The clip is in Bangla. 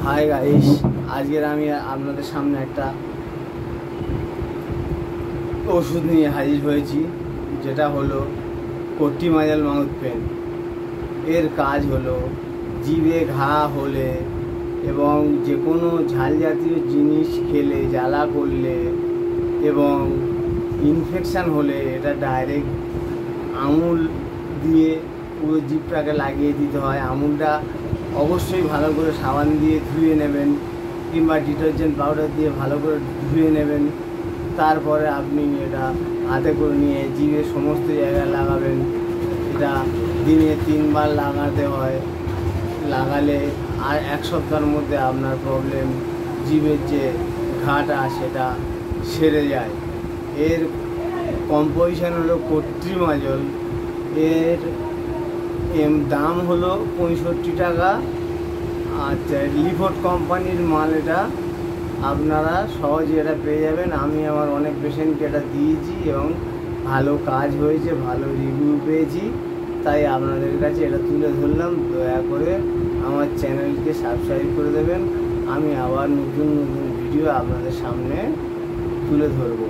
হাই গাইস, আজকের আমি আপনাদের সামনে একটা ওষুধ নিয়ে হাজির হয়েছি, যেটা হলো কট্টিমাজাল মাউথ পেন। এর কাজ হলো জিভে ঘা হলে এবং যে কোনো ঝাল জাতীয় জিনিস খেলে, জ্বালা করলে এবং ইনফেকশান হলে এটা ডাইরেক্ট আমুল দিয়ে পুরো জিভটাকে লাগিয়ে দিতে হয়। আমুলটা অবশ্যই ভালো করে সাবান দিয়ে ধুয়ে নেবেন কিংবা ডিটারজেন্ট পাউডার দিয়ে ভালো করে ধুয়ে নেবেন। তারপরে আপনি এটা হাতে করে নিয়ে জিভে সমস্ত জায়গায় লাগাবেন। এটা দিনে 3 বার লাগাতে হয়। লাগালে আর 1 সপ্তাহের মধ্যে আপনার প্রবলেম, জিভের যে ঘাটা সেটা সেরে যায়। এর কম্পোজিশন হলো কট্টিমাজল। এর দাম হলো 65 টাকা। আচ্ছা, লিফোর্ড কোম্পানির মাল। এটা আপনারা সহজে এটা পেয়ে যাবেন। আমি আমার অনেক পেশেন্টকে এটা দিয়েছি এবং ভালো কাজ হয়েছে, ভালো রিভিউ পেয়েছি, তাই আপনাদের কাছে এটা তুলে ধরলাম। দয়া করে আমার চ্যানেলকে সাবস্ক্রাইব করে দেবেন। আমি আবার নতুন নতুন ভিডিও আপনাদের সামনে তুলে ধরবো।